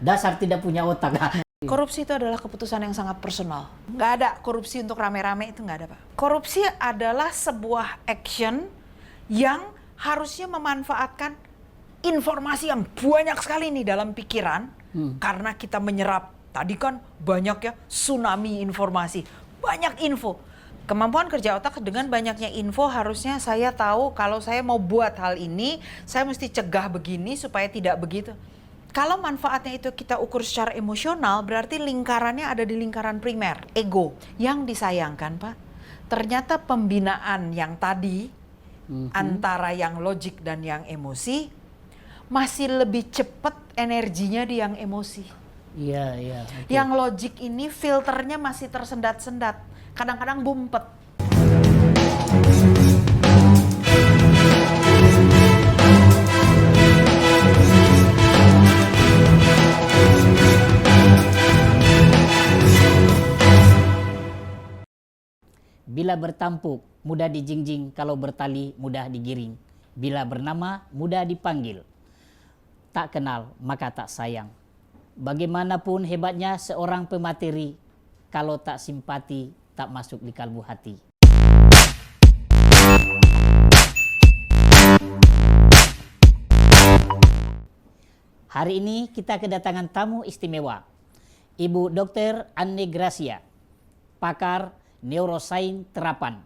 dasar tidak punya otak. Korupsi itu adalah keputusan yang sangat personal. Nggak ada korupsi untuk rame-rame, itu nggak ada, Pak. Korupsi adalah sebuah action yang harusnya memanfaatkan informasi yang banyak sekali nih dalam pikiran, karena kita menyerap, tadi kan banyak ya, tsunami informasi, banyak info. Kemampuan kerja otak dengan banyaknya info harusnya saya tahu kalau saya mau buat hal ini, saya mesti cegah begini supaya tidak begitu. Kalau manfaatnya itu kita ukur secara emosional, berarti lingkarannya ada di lingkaran primer, ego. Yang disayangkan, Pak, ternyata pembinaan yang tadi, antara yang logik dan yang emosi, masih lebih cepat energinya di yang emosi. Iya, iya. Okay. Yang logik ini filternya masih tersendat-sendat, kadang-kadang bumpet. Bila bertampuk, mudah dijingjing, kalau bertali, mudah digiring. Bila bernama, mudah dipanggil. Tak kenal, maka tak sayang. Bagaimanapun hebatnya seorang pemateri, kalau tak simpati, tak masuk di kalbu hati. Hari ini kita kedatangan tamu istimewa, Ibu Dr. Anne Gracia, pakar neurosains terapan.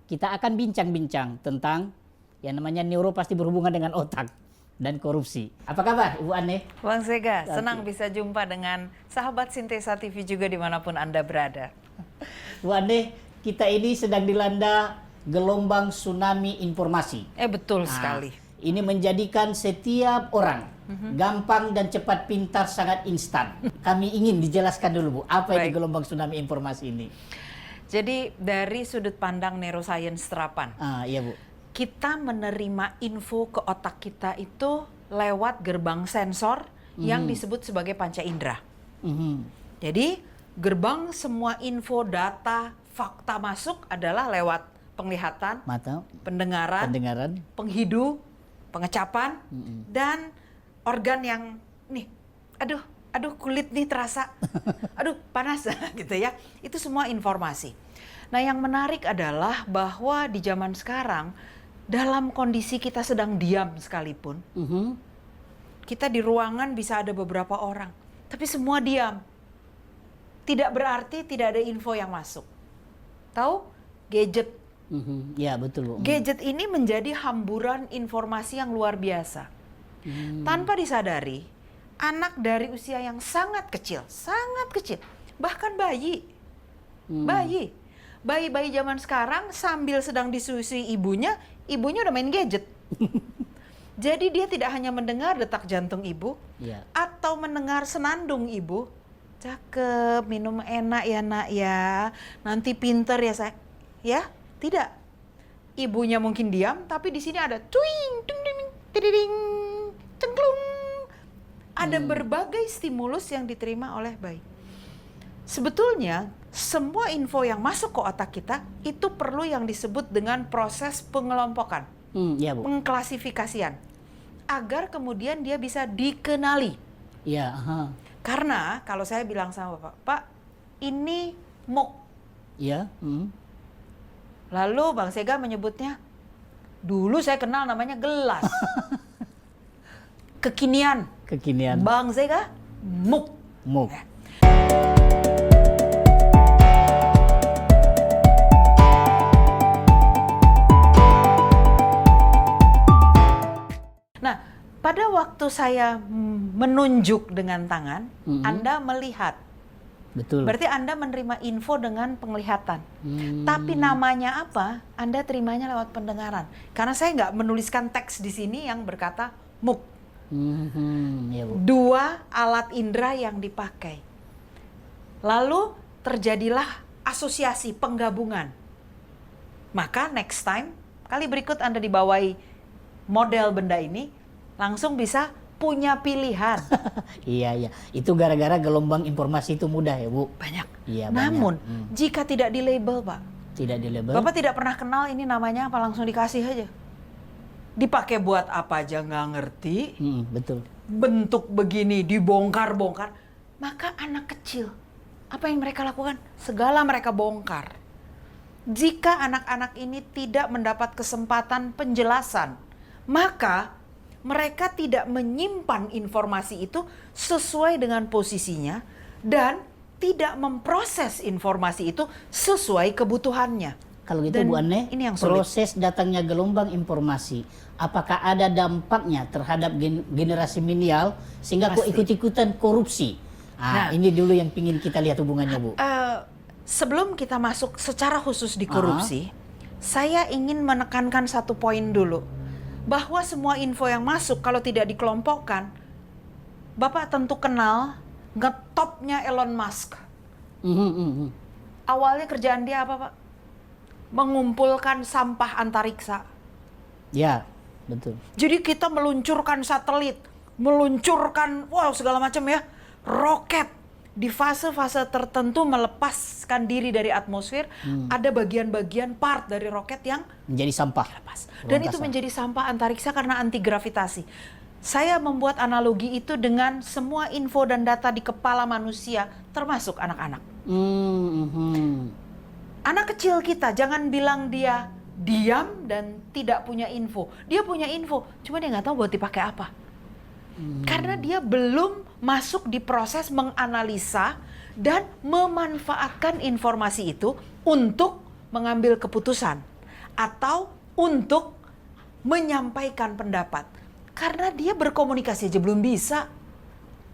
Kita akan bincang-bincang tentang yang namanya neuro, pasti berhubungan dengan otak dan korupsi. Apa kabar Ibu Anne? Bang Sega, senang bisa jumpa dengan sahabat Sintesa TV juga dimanapun Anda berada. Bu Anne, kita ini sedang dilanda gelombang tsunami informasi. Betul sekali. Ini menjadikan setiap orang gampang dan cepat pintar, sangat instan. Kami ingin dijelaskan dulu, Bu, apa itu gelombang tsunami informasi ini? Jadi dari sudut pandang neuroscience terapan, Iya, Bu. kita menerima info ke otak kita itu lewat gerbang sensor yang disebut sebagai panca indera. Jadi gerbang semua info, data, fakta masuk adalah lewat penglihatan, mata, pendengaran, penghidu, pengecapan, dan organ yang nih, aduh kulit nih terasa, aduh panas gitu ya. Itu semua informasi. Nah, yang menarik adalah bahwa di zaman sekarang, dalam kondisi kita sedang diam sekalipun, kita di ruangan bisa ada beberapa orang, tapi semua diam. Tidak berarti tidak ada info yang masuk. Tahu? Gadget. Ya, betul, Bu. Gadget ini menjadi hamburan informasi yang luar biasa. Tanpa disadari, anak dari usia yang sangat kecil, bahkan bayi zaman sekarang sambil sedang disusui ibunya udah main gadget. Jadi dia tidak hanya mendengar detak jantung ibu, atau mendengar senandung ibu, cakep, minum enak ya nak ya, nanti pinter ya saya, ya tidak. Ibunya mungkin diam, tapi di sini ada tuing, dung, ding, tiding, cengklung. Ada berbagai stimulus yang diterima oleh bayi. Sebetulnya semua info yang masuk ke otak kita itu perlu yang disebut dengan proses pengelompokan, Bu. pengklasifikasian, agar kemudian dia bisa dikenali. Karena kalau saya bilang sama Bapak, Pak, ini muk. Lalu Bang Sega menyebutnya, dulu saya kenal namanya gelas. Kekinian. Bang Sega, muk. Nah, pada waktu saya menunjuk dengan tangan, Anda melihat. Betul. Berarti Anda menerima info dengan penglihatan. Tapi namanya apa? Anda terimanya lewat pendengaran. Karena saya nggak menuliskan teks di sini yang berkata muk. Ya, Bu. Dua alat indera yang dipakai. Lalu terjadilah asosiasi, penggabungan. Maka next time, kali berikut Anda dibawahi model benda ini, langsung bisa punya pilihan. Iya. Itu gara-gara gelombang informasi itu mudah ya, Bu? Banyak. Iya, namun, banyak. jika tidak di-label, Pak. Tidak di-label? Bapak tidak pernah kenal ini namanya apa, langsung dikasih aja. Dipakai buat apa aja nggak ngerti. Betul. bentuk begini dibongkar-bongkar, maka anak kecil, apa yang mereka lakukan? Segala mereka bongkar. Jika anak-anak ini tidak mendapat kesempatan penjelasan, maka mereka tidak menyimpan informasi itu sesuai dengan posisinya dan tidak memproses informasi itu sesuai kebutuhannya. Kalau gitu Dan Bu Ane, ini yang sulit. proses datangnya gelombang informasi, apakah ada dampaknya terhadap generasi milenial sehingga kok Pasti. ikut-ikutan korupsi? Nah. Ini dulu yang ingin kita lihat hubungannya, Bu. Sebelum kita masuk secara khusus di korupsi, saya ingin menekankan satu poin dulu. Bahwa semua info yang masuk kalau tidak dikelompokkan, Bapak tentu kenal ngetopnya Elon Musk. Awalnya kerjaan dia apa, Pak? Mengumpulkan sampah antariksa. Ya, betul. Jadi kita meluncurkan satelit, meluncurkan segala macam ya, roket. Di fase-fase tertentu melepaskan diri dari atmosfer, ada bagian-bagian part dari roket yang Menjadi sampah. lepas. Dan itu Ruang menjadi sampah antariksa karena anti gravitasi. Saya membuat analogi itu dengan semua info dan data di kepala manusia, termasuk anak-anak. Anak kecil kita, jangan bilang dia diam dan tidak punya info. Dia punya info, cuma dia nggak tahu buat dipakai apa. Karena dia belum masuk di proses menganalisa dan memanfaatkan informasi itu untuk mengambil keputusan atau untuk menyampaikan pendapat. Karena dia berkomunikasi aja belum bisa.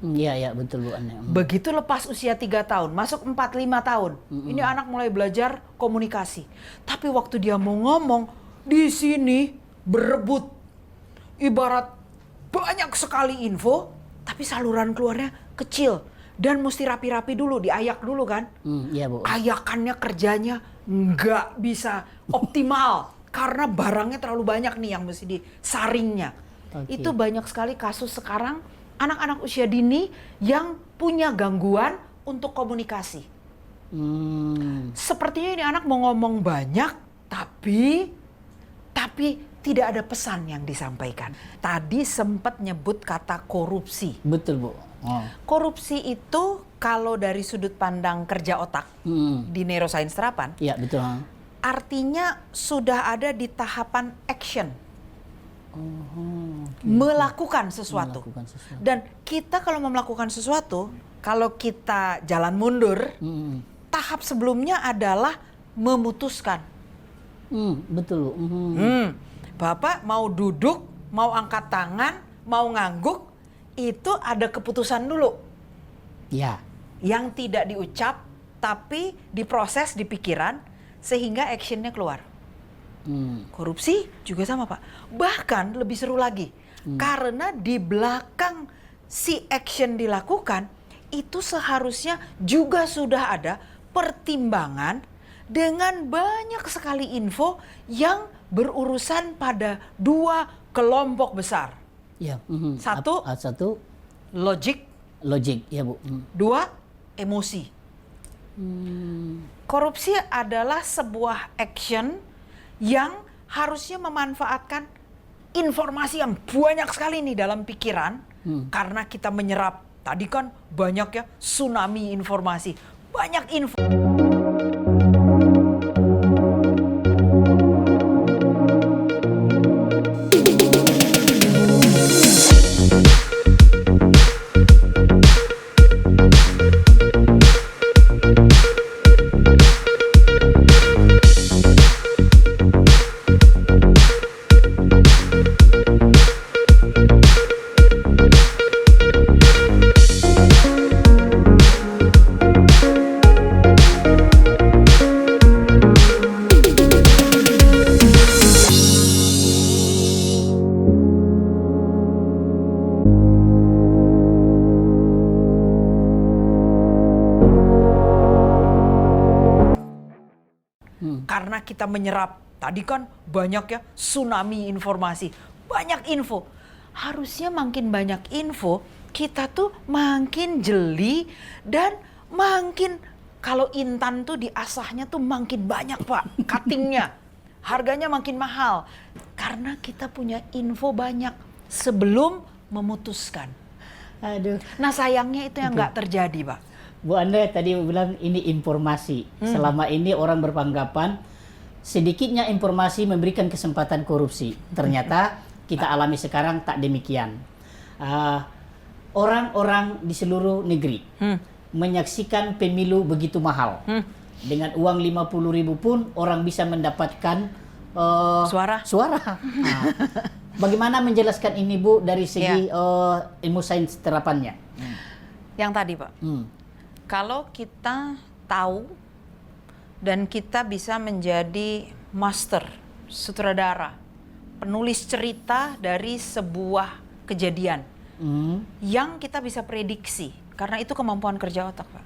Iya, betul Bu Ane. Begitu lepas usia 3 tahun, masuk 4-5 tahun, ini anak mulai belajar komunikasi. Tapi waktu dia mau ngomong, di sini berebut. Ibarat banyak sekali info, tapi saluran keluarnya kecil. Dan mesti rapi-rapi dulu, diayak dulu kan. Iya Bu. Ayakannya kerjanya nggak bisa optimal. Karena barangnya terlalu banyak nih yang mesti disaringnya. Oke. Itu banyak sekali kasus sekarang anak-anak usia dini yang punya gangguan untuk komunikasi. Sepertinya ini anak mau ngomong banyak, tapi tidak ada pesan yang disampaikan. Tadi sempat nyebut kata korupsi. Betul Bu. Korupsi itu kalau dari sudut pandang kerja otak di neuroscience terapan, Iya, betul. artinya sudah ada di tahapan action. Melakukan sesuatu. Melakukan sesuatu. Dan kita kalau mau melakukan sesuatu, kalau kita jalan mundur, tahap sebelumnya adalah memutuskan. Betul Bu. Bapak mau duduk, mau angkat tangan, mau ngangguk, itu ada keputusan dulu. Ya. Yang tidak diucap, tapi diproses di pikiran, sehingga actionnya keluar. Korupsi juga sama Pak. Bahkan lebih seru lagi. Karena di belakang si action dilakukan, itu seharusnya juga sudah ada pertimbangan dengan banyak sekali info yang berurusan pada 2 kelompok besar. Ya. Satu. Satu Logik, logik, ya Bu. 2 emosi. Korupsi adalah sebuah action yang harusnya memanfaatkan informasi yang banyak sekali nih dalam pikiran. Karena kita menyerap, tadi kan banyak ya tsunami informasi, banyak info. Karena kita menyerap, tadi kan banyak ya tsunami informasi, banyak info. Harusnya makin banyak info, kita tuh makin jeli dan makin, kalau intan tuh diasahnya tuh makin banyak Pak, cuttingnya. Harganya makin mahal. Karena kita punya info banyak sebelum memutuskan. Aduh. Nah sayangnya itu yang nggak terjadi, Pak. Bu Anda tadi bilang ini informasi. Selama ini orang beranggapan sedikitnya informasi memberikan kesempatan korupsi. Ternyata kita alami sekarang tak demikian. Orang-orang di seluruh negeri menyaksikan pemilu begitu mahal. Dengan uang 50.000 pun orang bisa mendapatkan Suara. Nah, bagaimana menjelaskan ini Bu dari segi ilmu sains terapannya? Yang tadi, Pak. Kalau kita tahu dan kita bisa menjadi master, sutradara, penulis cerita dari sebuah kejadian yang kita bisa prediksi, karena itu kemampuan kerja otak, Pak.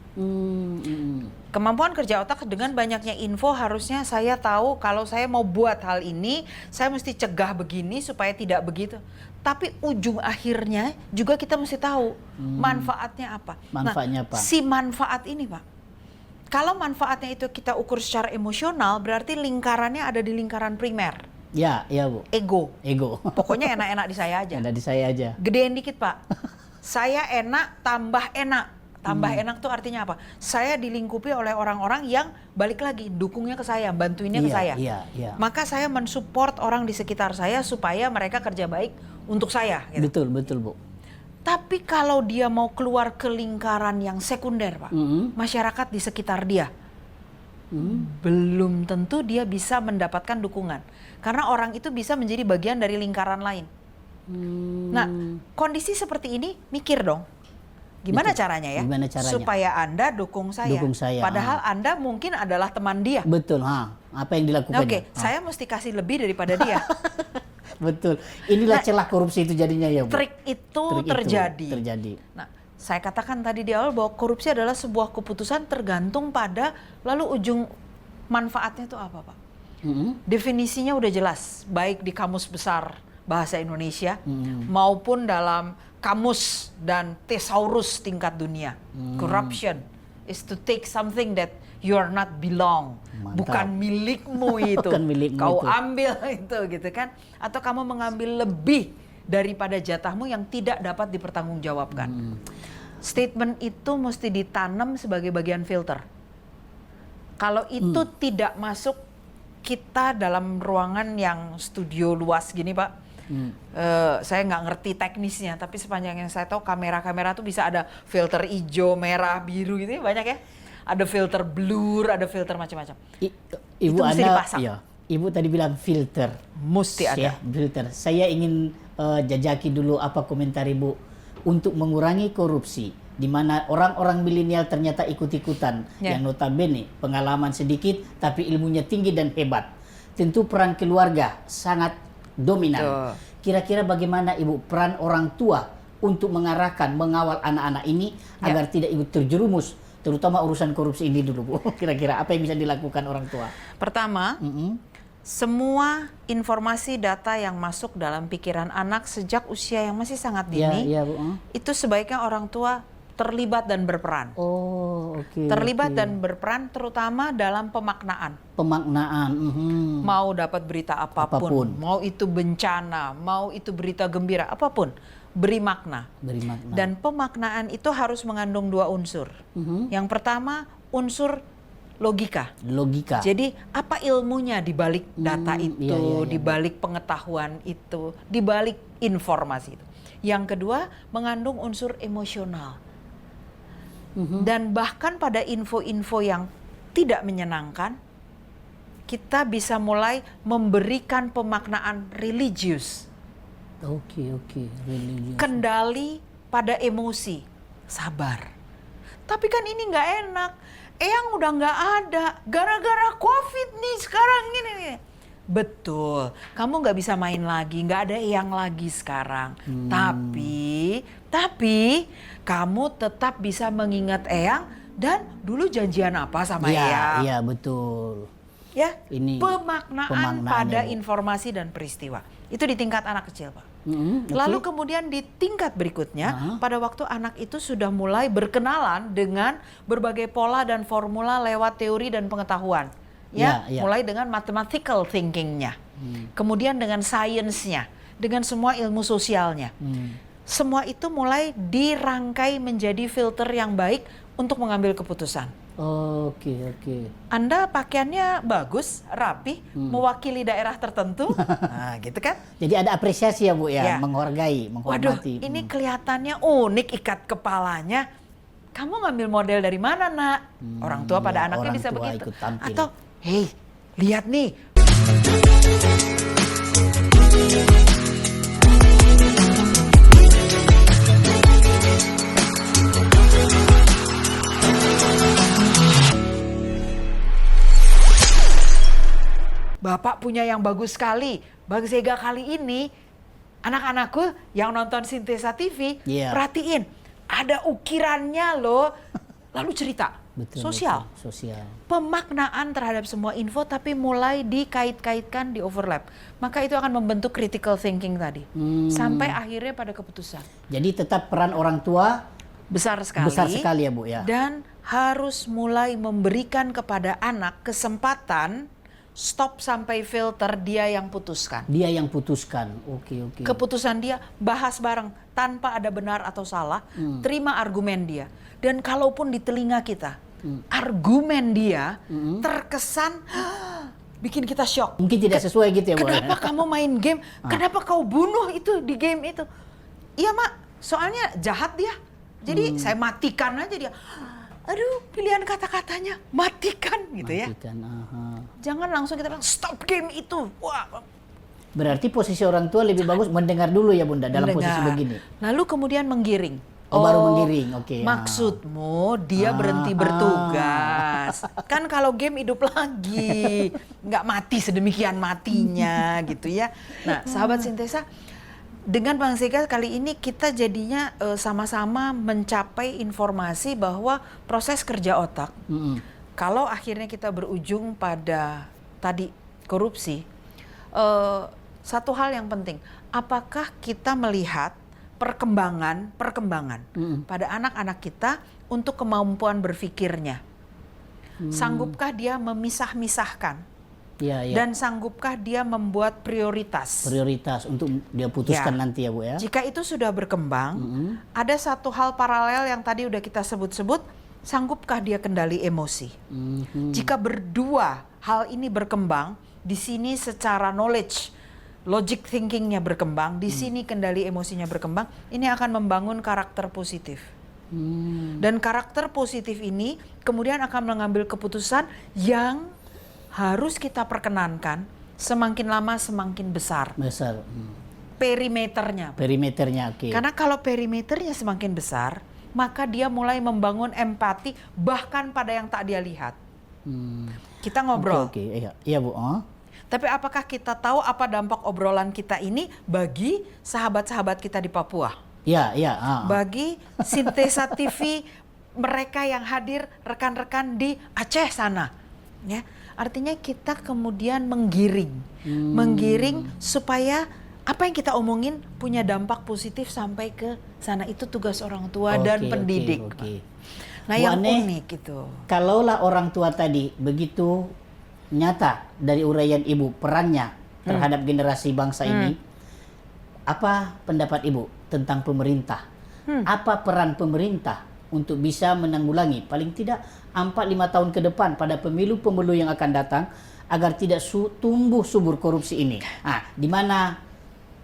Kemampuan kerja otak dengan banyaknya info, harusnya saya tahu kalau saya mau buat hal ini, saya mesti cegah begini supaya tidak begitu. Tapi ujung akhirnya juga kita mesti tahu manfaatnya apa. Manfaatnya apa? Si manfaat ini, Pak, kalau manfaatnya itu kita ukur secara emosional, berarti lingkarannya ada di lingkaran primer. Ya, Bu. Ego. Pokoknya Enak-enak di saya aja. Ada di saya aja. Gedein dikit, Pak. Saya enak, tambah enak. Tambah enak tuh artinya apa? Saya dilingkupi oleh orang-orang yang balik lagi dukungnya ke saya, bantuinnya ke saya. Iya. Maka saya mensupport orang di sekitar saya supaya mereka kerja baik untuk saya. Gitu. Betul, Bu. Tapi kalau dia mau keluar ke lingkaran yang sekunder, Pak, masyarakat di sekitar dia, belum tentu dia bisa mendapatkan dukungan. Karena orang itu bisa menjadi bagian dari lingkaran lain. Nah, kondisi seperti ini, mikir dong. Gimana caranya ya? Supaya Anda dukung saya. Padahal Anda mungkin adalah teman dia. Betul, apa yang dilakukannya? Oke, saya mesti kasih lebih daripada dia. Betul. Inilah celah korupsi itu jadinya ya, Bu. Trik itu terjadi. Nah, saya katakan tadi di awal bahwa korupsi adalah sebuah keputusan tergantung pada lalu ujung manfaatnya itu apa, Pak? Definisinya udah jelas, baik di Kamus Besar Bahasa Indonesia maupun dalam kamus dan thesaurus tingkat dunia. Corruption is to take something that you are not belong. Mantap. Bukan milikmu itu. Bukan milikmu Kau itu. ambil itu gitu kan. Atau kamu mengambil lebih daripada jatahmu yang tidak dapat dipertanggungjawabkan. Statement itu mesti ditanam sebagai bagian filter. Kalau itu tidak masuk, kita dalam ruangan yang studio luas gini, Pak, saya nggak ngerti teknisnya, tapi sepanjang yang saya tahu kamera-kamera tuh bisa ada filter hijau, merah, biru gitu ya, banyak ya. Ada filter blur, ada filter macam-macam. Ibu itu mesti Anda, dipasang. iya, Ibu tadi bilang filter. Mesti ada. Filter. Saya ingin jajaki dulu apa komentar Ibu untuk mengurangi korupsi, di mana orang-orang milenial ternyata ikut-ikutan, yang notabene pengalaman sedikit tapi ilmunya tinggi dan hebat. Tentu peran keluarga sangat dominan. Kira-kira bagaimana Ibu peran orang tua untuk mengarahkan, mengawal anak-anak ini agar tidak ikut terjerumus, terutama urusan korupsi ini dulu, Bu. Kira-kira apa yang bisa dilakukan orang tua? Pertama, semua informasi data yang masuk dalam pikiran anak sejak usia yang masih sangat dini, Bu. itu sebaiknya orang tua terlibat dan berperan. Terlibat dan berperan terutama dalam pemaknaan. Mau dapat berita apapun, mau itu bencana, mau itu berita gembira, apapun, beri makna. Dan pemaknaan itu harus mengandung dua unsur. Yang pertama, unsur logika. Jadi apa ilmunya di balik data itu, di balik pengetahuan itu, di balik informasi itu. Yang kedua, mengandung unsur emosional. Dan bahkan pada info-info yang tidak menyenangkan, kita bisa mulai memberikan pemaknaan religius. Religius. Kendali pada emosi, sabar. Tapi kan ini nggak enak. Eyang udah nggak ada, gara-gara COVID nih sekarang ini. Betul, kamu nggak bisa main lagi, nggak ada Eyang lagi sekarang. Tapi kamu tetap bisa mengingat Eyang dan dulu janjian apa sama Eyang. Iya, betul. Ya, Ini pemaknaan pada informasi dan peristiwa. Itu di tingkat anak kecil, Pak. Lalu kemudian di tingkat berikutnya, pada waktu anak itu sudah mulai berkenalan dengan berbagai pola dan formula lewat teori dan pengetahuan. Mulai dengan mathematical thinkingnya, kemudian dengan sainsnya, dengan semua ilmu sosialnya. semua itu mulai dirangkai menjadi filter yang baik untuk mengambil keputusan. Oke. Anda pakaiannya bagus, rapi, mewakili daerah tertentu, nah gitu kan? Jadi ada apresiasi ya Bu ya, Ya. menghormati. Waduh, ini kelihatannya unik ikat kepalanya. Kamu ngambil model dari mana, Nak? Orang tua pada ya, anaknya orang bisa tua begitu. ikut tampil. Atau, hei, lihat nih. Bapak punya yang bagus sekali. Bang Zega kali ini, anak-anakku yang nonton Sintesa TV, Iya. perhatiin. Ada ukirannya loh. Lalu cerita. Betul, Sosial. betul. Sosial. Pemaknaan terhadap semua info tapi mulai dikait-kaitkan, di overlap. Maka itu akan membentuk critical thinking tadi. Sampai akhirnya pada keputusan. Jadi tetap peran orang tua Besar sekali. besar sekali ya Bu ya. Dan harus mulai memberikan kepada anak kesempatan stop sampai filter dia yang putuskan. Dia yang putuskan. Oke. Keputusan dia bahas bareng tanpa ada benar atau salah, terima argumen dia. Dan kalaupun di telinga kita, argumen dia terkesan bikin kita shock. Mungkin tidak sesuai gitu ya Bu. Kenapa kamu main game? Kenapa kau bunuh itu di game itu? Iya Mak, soalnya jahat dia. Jadi saya matikan aja dia. Aduh, pilihan kata-katanya matikan gitu ya. Matikan, aha. Jangan langsung kita bilang stop game itu. Wah, Berarti posisi orang tua lebih bagus mendengar dulu ya Bunda dalam posisi mendengar. begini. Lalu kemudian menggiring. Oh, baru menggiring, oke. Maksudmu dia berhenti bertugas. Kan kalau game hidup lagi, nggak mati sedemikian matinya gitu ya. Nah, sahabat Sintesa, dengan Bang Zega kali ini kita jadinya sama-sama mencapai informasi bahwa proses kerja otak, kalau akhirnya kita berujung pada tadi korupsi, satu hal yang penting, apakah kita melihat perkembangan pada anak-anak kita untuk kemampuan berpikirnya? Sanggupkah dia memisah-misahkan? Ya. Dan sanggupkah dia membuat prioritas? Prioritas untuk dia putuskan nanti ya Bu ya. Jika itu sudah berkembang, ada satu hal paralel yang tadi udah kita sebut-sebut, sanggupkah dia kendali emosi? Jika berdua hal ini berkembang, di sini secara knowledge, logic thinkingnya berkembang, di sini kendali emosinya berkembang, ini akan membangun karakter positif. Dan karakter positif ini kemudian akan mengambil keputusan yang harus kita perkenankan semakin lama semakin besar. Besar. Perimeternya. Perimeternya oke. Karena kalau perimeternya semakin besar, maka dia mulai membangun empati bahkan pada yang tak dia lihat. Kita ngobrol. Oke. Iya Bu. Tapi apakah kita tahu apa dampak obrolan kita ini bagi sahabat-sahabat kita di Papua? Iya. Bagi Sintesa TV, mereka yang hadir, rekan-rekan di Aceh sana. Ya, artinya kita kemudian menggiring supaya apa yang kita omongin punya dampak positif sampai ke sana. Itu tugas orang tua dan pendidik. Oke. Nah, Bu yang Ane, unik itu. Kalaulah orang tua tadi begitu nyata dari uraian Ibu perannya terhadap generasi bangsa ini, apa pendapat Ibu tentang pemerintah? Apa peran pemerintah untuk bisa menanggulangi paling tidak 4-5 tahun ke depan pada pemilu-pemilu yang akan datang agar tidak tumbuh subur korupsi ini? Di mana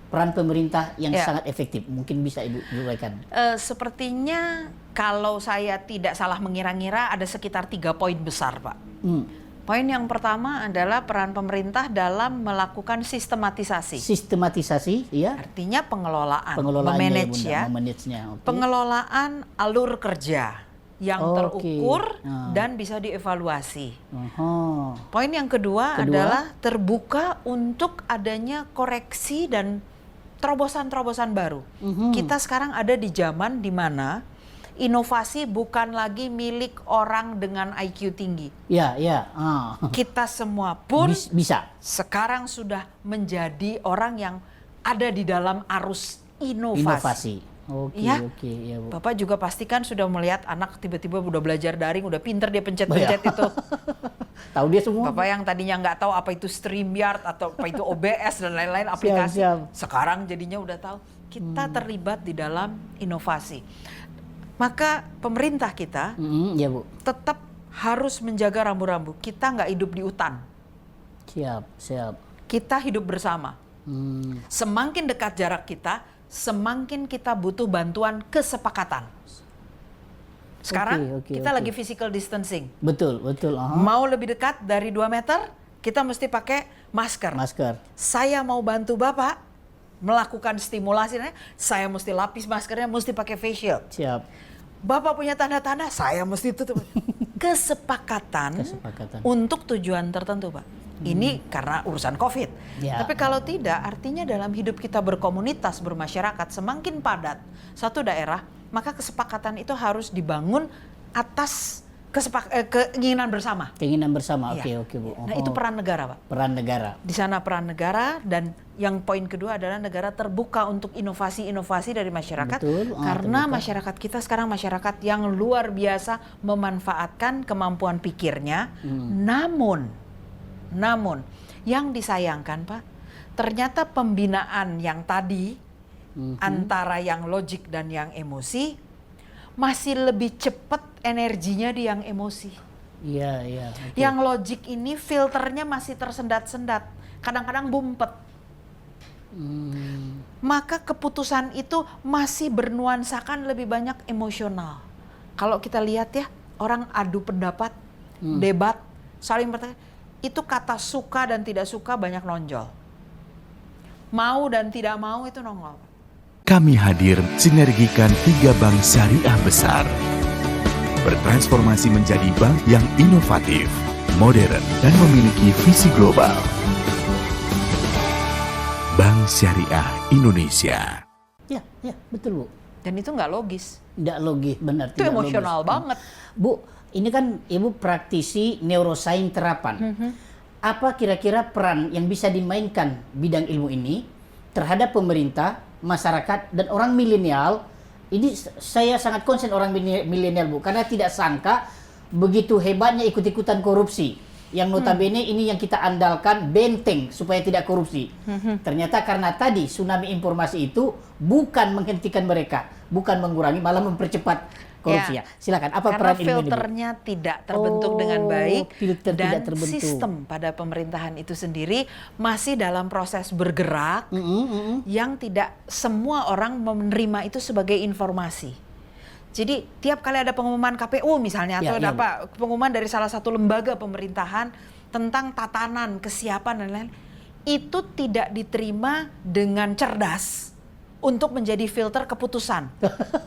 peran pemerintah yang sangat efektif? Mungkin bisa Ibu uraikan. Sepertinya kalau saya tidak salah mengira-ngira ada sekitar 3 poin besar, Pak. Poin yang pertama adalah peran pemerintah dalam melakukan sistematisasi. Sistematisasi, ya. Artinya pengelolaan, Pengelolaannya memanage ya, ya. memanagenya. Oke. Pengelolaan alur kerja yang terukur Ah. dan bisa dievaluasi. Oh. Poin yang kedua adalah terbuka untuk adanya koreksi dan terobosan-terobosan baru. Kita sekarang ada di zaman di mana inovasi bukan lagi milik orang dengan IQ tinggi. Ya. Kita semua pun Bisa. sekarang sudah menjadi orang yang ada di dalam arus inovasi. Oke, Ya. ya Bu. Bapak juga pastikan sudah melihat anak tiba-tiba udah belajar daring, udah pinter dia pencet-pencet itu. Tahu dia semua. Bapak yang tadinya nggak tahu apa itu StreamYard atau apa itu OBS dan lain-lain aplikasi, Siap. sekarang jadinya udah tahu. kita terlibat di dalam inovasi. Maka pemerintah kita Ya Bu. tetap harus menjaga rambu-rambu. Kita nggak hidup di hutan, Siap. kita hidup bersama. Semakin dekat jarak kita, semakin kita butuh bantuan kesepakatan. Sekarang kita lagi physical distancing. Betul. Mau lebih dekat dari 2 meter, kita mesti pakai masker. Saya mau bantu Bapak melakukan stimulasi, saya mesti lapis maskernya, mesti pakai face shield. Siap. Bapak punya tanda-tanda, saya mesti tutup. Kesepakatan untuk tujuan tertentu, Pak. Ini karena urusan COVID. Ya. Tapi kalau tidak, artinya dalam hidup kita berkomunitas, bermasyarakat, semakin padat satu daerah, maka kesepakatan itu harus dibangun atas keinginan bersama. Keinginan bersama, Iya. oke Bu. Nah itu peran negara, Pak. Peran negara. Di sana peran negara, dan yang poin kedua adalah negara terbuka untuk inovasi-inovasi dari masyarakat. Betul, karena terbuka. masyarakat kita sekarang masyarakat yang luar biasa memanfaatkan kemampuan pikirnya. Namun yang disayangkan, Pak, ternyata pembinaan yang tadi antara yang logik dan yang emosi masih lebih cepat energinya di yang emosi. Iya. Yang logik ini filternya masih tersendat-sendat, kadang-kadang bumpet. Maka keputusan itu masih bernuansakan lebih banyak emosional. Kalau kita lihat ya, orang adu pendapat, debat, saling bertanya, itu kata suka dan tidak suka banyak nonjol. Mau dan tidak mau itu nongol. Kami hadir sinergikan 3 bank syariah besar. Bertransformasi menjadi bank yang inovatif, modern, dan memiliki visi global. Bank Syariah Indonesia. Ya, betul Bu. Dan itu nggak logis. Tidak logis, benar. Itu tidak emosional logis. banget. Bu, ini kan Ibu praktisi neurosains terapan. Apa kira-kira peran yang bisa dimainkan bidang ilmu ini terhadap pemerintah, masyarakat, dan orang milenial? Ini saya sangat concern orang milenial Bu, karena tidak sangka begitu hebatnya ikut-ikutan korupsi. Yang notabene ini yang kita andalkan benteng supaya tidak korupsi. Ternyata karena tadi tsunami informasi itu bukan menghentikan mereka, bukan mengurangi, malah mempercepat korupsi. Ya. Silakan, apa Karena peran ilmu ini, Bu? filternya tidak terbentuk dengan baik, filter dan tidak terbentuk. sistem pada pemerintahan itu sendiri masih dalam proses bergerak, yang tidak semua orang menerima itu sebagai informasi. Jadi tiap kali ada pengumuman KPU misalnya, atau ada pengumuman dari salah satu lembaga pemerintahan tentang tatanan, kesiapan dan lain-lain, itu tidak diterima dengan cerdas untuk menjadi filter keputusan,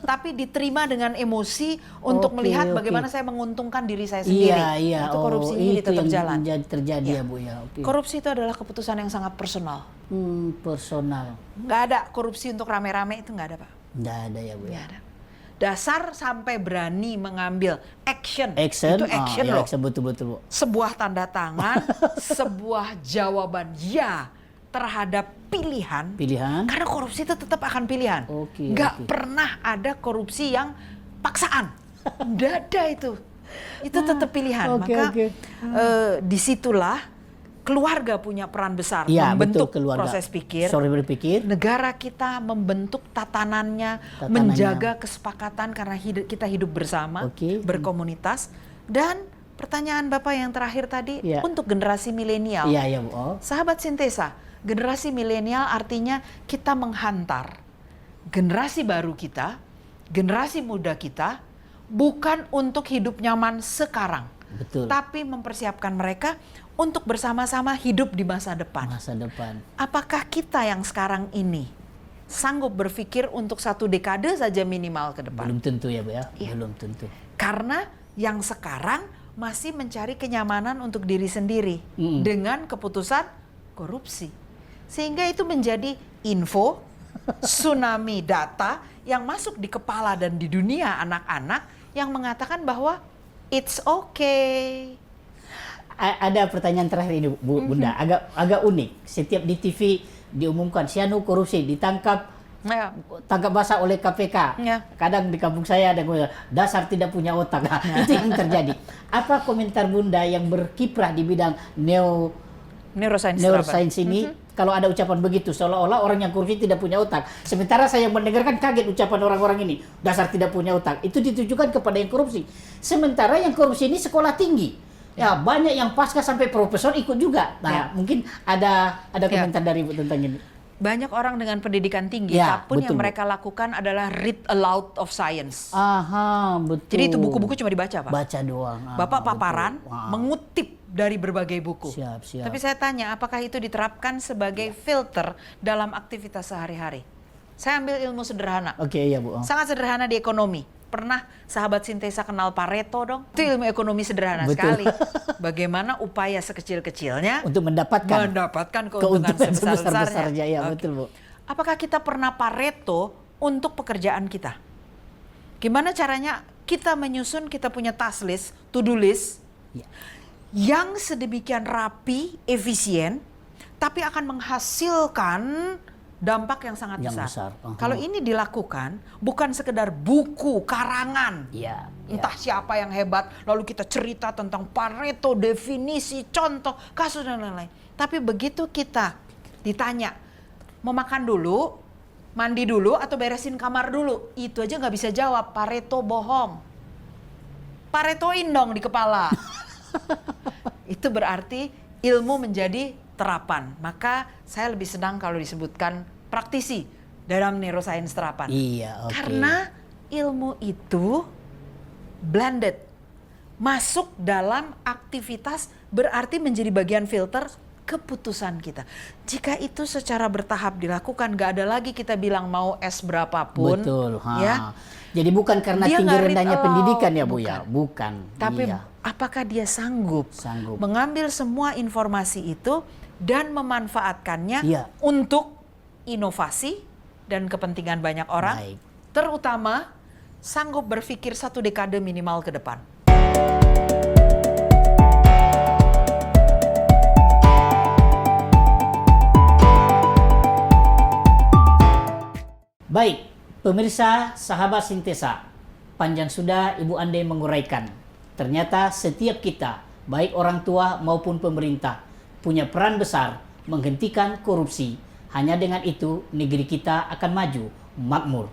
tapi diterima dengan emosi untuk melihat bagaimana saya menguntungkan diri saya sendiri. Itu korupsi ini tetap jalan. Terjadi ya Bu ya. Korupsi itu adalah keputusan yang sangat personal. Personal. Nggak ada korupsi untuk rame-rame, itu nggak ada, Pak. Nggak ada ya Bu ya. Nggak ada. Dasar sampai berani mengambil action. Action, Itu action loh. action, betul Bu. Sebuah tanda tangan, sebuah jawaban ya terhadap pilihan. Karena korupsi itu tetap akan pilihan. Nggak pernah ada korupsi yang paksaan. Nggak ada itu. Itu tetap pilihan. Maka disitulah keluarga punya peran besar membentuk proses pikir. Berpikir. Negara kita membentuk tatanannya, menjaga kesepakatan karena kita hidup bersama, berkomunitas. Dan pertanyaan Bapak yang terakhir tadi untuk generasi milenial. Iya Bu. Sahabat Sintesa, generasi milenial artinya kita menghantar generasi baru kita, generasi muda kita, bukan untuk hidup nyaman sekarang, tapi mempersiapkan mereka untuk bersama-sama hidup di masa depan. Apakah kita yang sekarang ini sanggup berpikir untuk 1 dekade saja minimal ke depan? Belum tentu ya Bu ya. Belum tentu. Karena yang sekarang masih mencari kenyamanan untuk diri sendiri dengan keputusan korupsi. Sehingga itu menjadi info, tsunami data yang masuk di kepala dan di dunia anak-anak yang mengatakan bahwa it's okay. Ada pertanyaan terakhir ini Bunda, agak unik. Setiap di TV diumumkan Sianu korupsi ditangkap, tangkap basah oleh KPK. Kadang di kampung saya ada dasar tidak punya otak. Nah, itu yang terjadi. Apa komentar Bunda yang berkiprah di bidang neuroscience ini kalau ada ucapan begitu, seolah-olah orang yang korupsi tidak punya otak. Sementara saya mendengarkan kaget ucapan orang-orang ini, dasar tidak punya otak. Itu ditujukan kepada yang korupsi. Sementara yang korupsi ini sekolah tinggi. Ya, banyak yang pasca sampai profesor ikut juga. Nah, mungkin ada komentar dari Ibu tentang ini. Banyak orang dengan pendidikan tinggi, Ya, tapi yang betul, Bu. mereka lakukan adalah read aloud of science. Aha, betul. Jadi itu buku-buku cuma dibaca, Pak. Baca doang. Bapak paparan, betul. mengutip dari berbagai buku. Siap, siap. Tapi saya tanya, apakah itu diterapkan sebagai filter dalam aktivitas sehari-hari? Saya ambil ilmu sederhana. Oke, iya Bu. Sangat sederhana di ekonomi. Pernah sahabat Sintesa kenal Pareto dong? Itu ilmu ekonomi sederhana Betul. sekali. Bagaimana upaya sekecil-kecilnya Untuk mendapatkan keuntungan sebesar-besarnya. sebesar-besarnya. Ya, Oke. betul Bu. Apakah kita pernah Pareto untuk pekerjaan kita? Gimana caranya kita menyusun, kita punya task list, to-do list, Ya. yang sedemikian rapi, efisien, tapi akan menghasilkan dampak yang sangat Yang besar. besar. Kalau ini dilakukan, bukan sekedar buku, karangan. Iya. Entah siapa yang hebat, lalu kita cerita tentang Pareto, definisi, contoh, kasus dan lain-lain. Tapi begitu kita ditanya, mau makan dulu, mandi dulu, atau beresin kamar dulu, itu aja nggak bisa jawab. Pareto bohong. Paretoin dong di kepala. Itu berarti ilmu menjadi terapan. Maka saya lebih senang kalau disebutkan praktisi dalam neuroscience terapan. Iya, oke. Karena ilmu itu blended, masuk dalam aktivitas, berarti menjadi bagian filter keputusan kita. Jika itu secara bertahap dilakukan, gak ada lagi kita bilang mau S berapapun. Betul. Ha. Ya. Jadi bukan karena Dia tinggi nggak read rendahnya aloud. pendidikan ya Bu ya? Bukan. Tapi Iya. apakah dia sanggup Sanggup. mengambil semua informasi itu dan memanfaatkannya Iya. untuk inovasi dan kepentingan banyak orang, Baik. terutama sanggup berpikir 1 dekade minimal ke depan. Baik, pemirsa sahabat Sintesa, panjang sudah Ibu Ande menguraikan. Ternyata setiap kita, baik orang tua maupun pemerintah, punya peran besar menghentikan korupsi. Hanya dengan itu negeri kita akan maju, makmur.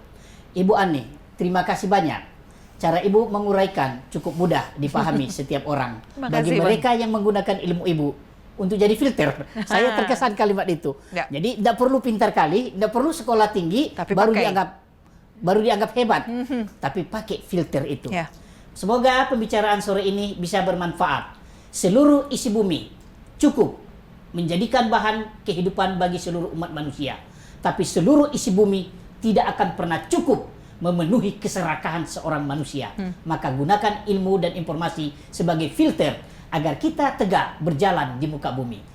Ibu Ande, terima kasih banyak. Cara Ibu menguraikan cukup mudah dipahami setiap orang. Terima Bagi kasih, Bang. mereka yang menggunakan ilmu Ibu untuk jadi filter. Saya terkesan kalimat itu. Ya. Jadi tidak perlu pintar kali, tidak perlu sekolah tinggi, Tapi baru pakai. dianggap hebat. Tapi pakai filter itu. Ya. Semoga pembicaraan sore ini bisa bermanfaat. Seluruh isi bumi cukup menjadikan bahan kehidupan bagi seluruh umat manusia. Tapi seluruh isi bumi tidak akan pernah cukup memenuhi keserakahan seorang manusia. Maka gunakan ilmu dan informasi sebagai filter agar kita tegak berjalan di muka bumi.